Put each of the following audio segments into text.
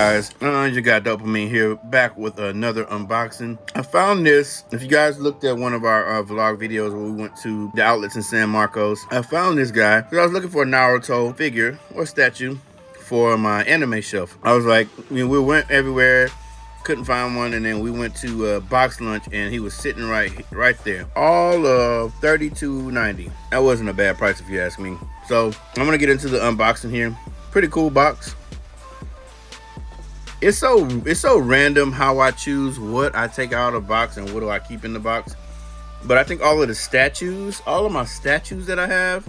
guys? You got Dopamine here, back with another unboxing. I found this. If you guys looked at one of our vlog videos where we went to the outlets in San Marcos, I found this guy because I was looking for a Naruto figure or statue for my anime shelf. I was like, we went everywhere, couldn't find one, and then we went to box lunch and he was sitting right there. All of $32.90. That wasn't a bad price if you ask me. So I'm gonna get into the unboxing here. Pretty cool box. It's so random how I choose what I take out of the box and what do I keep in the box. But I think all of my statues that I have,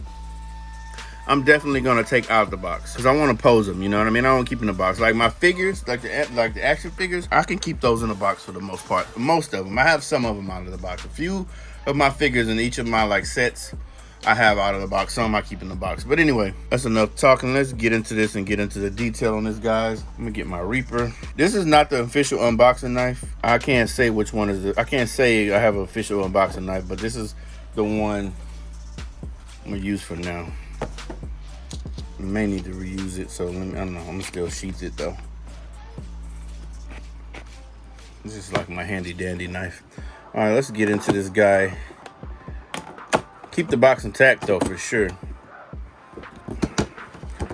I'm definitely gonna take out of the box because I want to pose them. You know what I mean? I don't keep in the box. Like my figures, like the action figures, I can keep those in the box for the most part. Most of them. I have some of them out of the box. A few of my figures in each of my like sets, I have out of the box. Some I keep in the box. But anyway, that's enough talking. Let's get into this and get into the detail on this, guys. Let me get my Reaper. This is not the official unboxing knife. I can't say which one is it. I can't say I have an official unboxing knife, but this is the one I'm gonna use for now. I may need to reuse it, so I don't know. I'm gonna still sheath it though. This is like my handy dandy knife. All right, let's get into this guy. Keep the box intact though, for sure.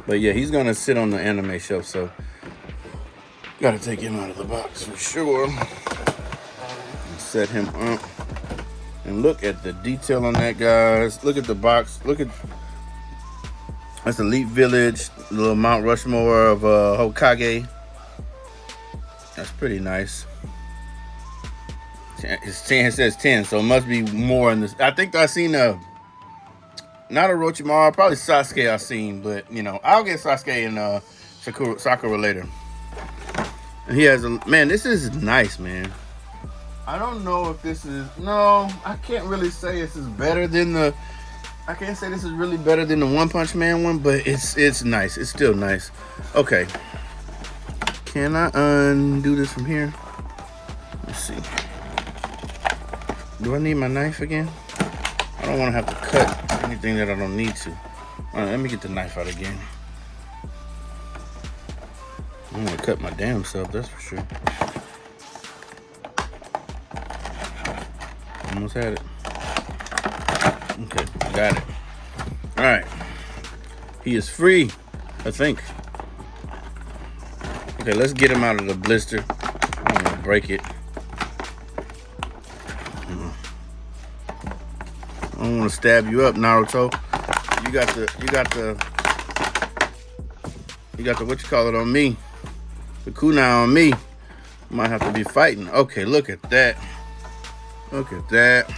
But yeah, he's gonna sit on the anime shelf, so gotta take him out of the box for sure. And set him up. And look at the detail on that, guys. Look at the box. Look at, that's Elite Village, the little Mount Rushmore of Hokage. That's pretty nice. It's 10, it says 10, so it must be more in this. I think I seen not Orochimaru, probably Sasuke I seen, but you know, I'll get Sasuke and Sakura later. And he has a, man, this is nice, man. I don't know if this is, no, I can't really say this is better than I can't say this is really better than the One Punch Man one, but it's nice. It's still nice. Okay. Can I undo this from here? Let's see. Do I need my knife again? I don't want to have to cut anything that I don't need to. All right, let me get the knife out again. I don't want to cut my damn self, that's for sure. Almost had it. Okay, got it. All right. He is free, I think. Okay, let's get him out of the blister. I'm gonna break it. I don't want to stab you up, Naruto. You got the what you call it on me. The kunai on me. Might have to be fighting. Okay, look at that. Look at that.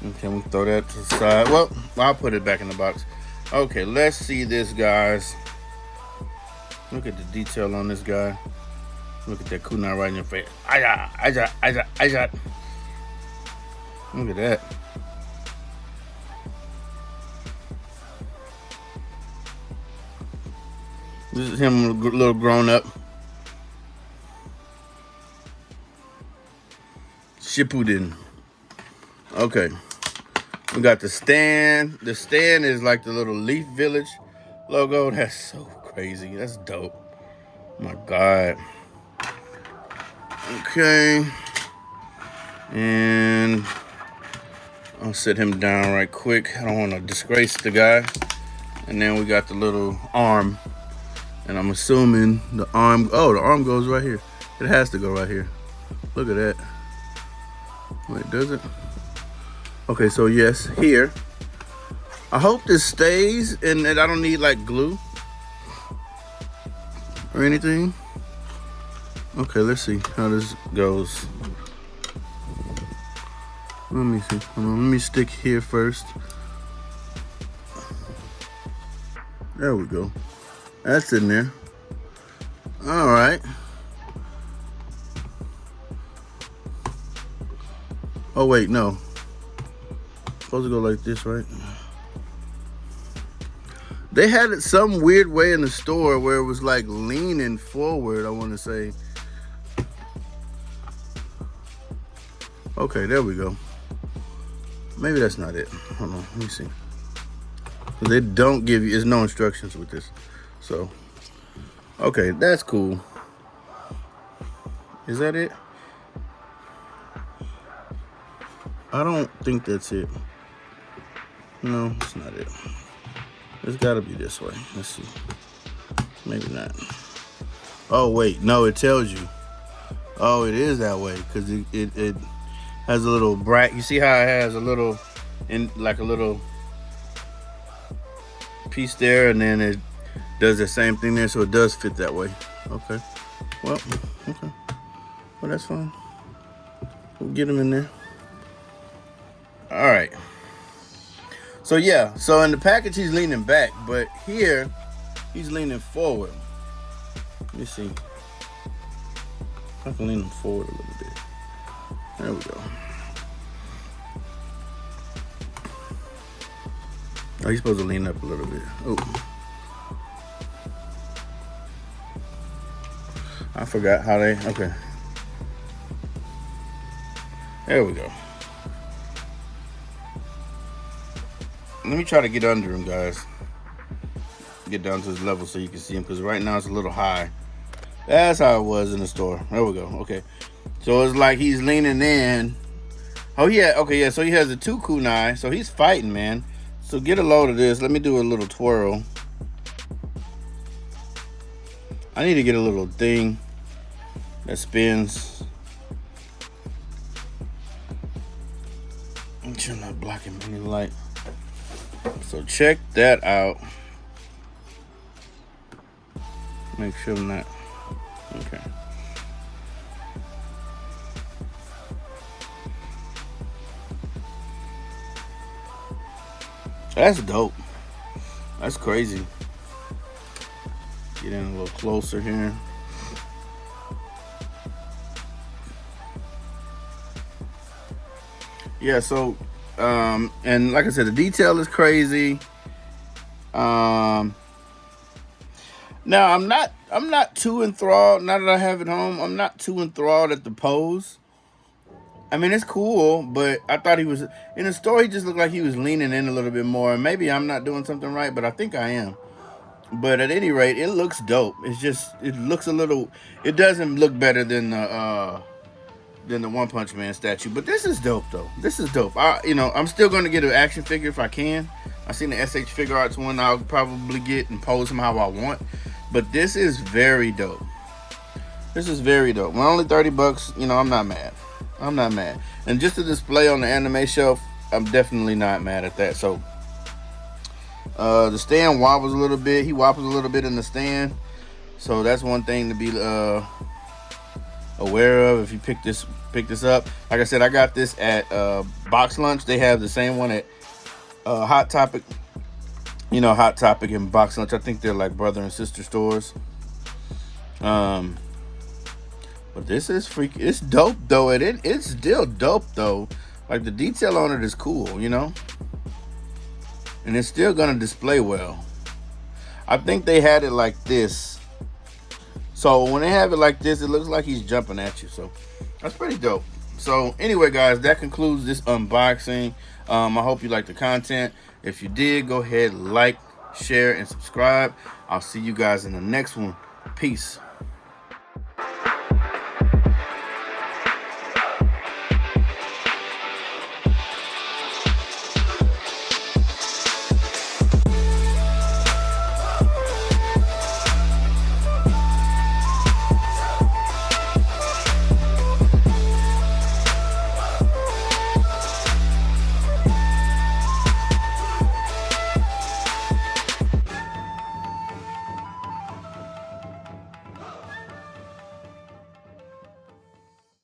Okay, we throw that to the side. Well, I'll put it back in the box. Okay, let's see this, guys. Look at the detail on this guy. Look at that kunai right in your face. Aja. Look at that. This is him a little grown up. Shippuden. Okay. We got the stand. The stand is like the little Leaf Village logo. That's so crazy. That's dope. Oh my God. Okay. And I'll sit him down right quick. I don't want to disgrace the guy. And then we got the little arm. And I'm assuming the arm, oh, the arm goes right here. It has to go right here. Look at that. Wait, does it? Okay, so yes, here. I hope this stays and that I don't need like glue or anything. Okay, let's see how this goes. Let me see. Hold on, let me stick here first. There we go. That's in there. All right. Oh, wait, no. Supposed to go like this, right? They had it some weird way in the store where it was like leaning forward, I want to say. Okay, there we go. Maybe that's not it. Hold on, let me see. They don't give you, there's no instructions with this. So, Okay, that's cool. Is that it? I don't think that's it. No, it's not it. It's gotta be this way. Let's see. Maybe not. Oh wait, no, it tells you. Oh, it is that way because it has a little bracket. You see how it has a little, like a little piece there, and then it does the same thing there, so it does fit that way. Okay. Well, okay. Well, that's fine. We'll get them in there. All right. So yeah, so in the package he's leaning back, but here he's leaning forward. Let me see. I can lean him forward a little bit. There we go. Oh, he's supposed to lean up a little bit. Oh. I forgot how they, okay. There we go. Let me try to get under him, guys. Get down to his level so you can see him, because right now it's a little high. That's how it was in the store. There we go. Okay. So it's like he's leaning in. Oh, yeah. Okay, yeah. So he has a 2 kunai. So he's fighting, man. So get a load of this. Let me do a little twirl. I need to get a little thing that spins. I'm sure not blocking any light. So check that out. Make sure I'm not. Okay. That's dope. That's crazy. Get in a little closer here. Yeah, so and like I said, the detail is crazy. Now I'm not too enthralled. Now that I have it home, I'm not too enthralled at the pose. I mean, it's cool, but I thought he was in the store. He just looked like he was leaning in a little bit more. Maybe I'm not doing something right, but I think I am. But at any rate, it looks dope. It's just, it looks a little. It doesn't look better than the One Punch Man statue. But this is dope, though. This is dope. I'm still going to get an action figure if I can. I seen the SH Figure Arts one. I'll probably get and pose him how I want. But this is very dope. This is very dope. When only $30, I'm not mad. I'm not mad. And just to display on the anime shelf, I'm definitely not mad at that. So the stand wobbles a little bit. He wobbles a little bit in the stand. So that's one thing to be aware of if you pick this up. Like I said, I got this at Box Lunch. They have the same one at Hot Topic. Hot Topic and Box Lunch. I think they're like brother and sister stores. But this is freaky. It's dope though. It's still dope though. Like the detail on it is cool, and it's still gonna display well. I think they had it like this. So when they have it like this, it looks like he's jumping at you. So that's pretty dope. So anyway, guys, that concludes this unboxing. I hope you liked the content. If you did, go ahead, like, share, and subscribe. I'll see you guys in the next one. Peace.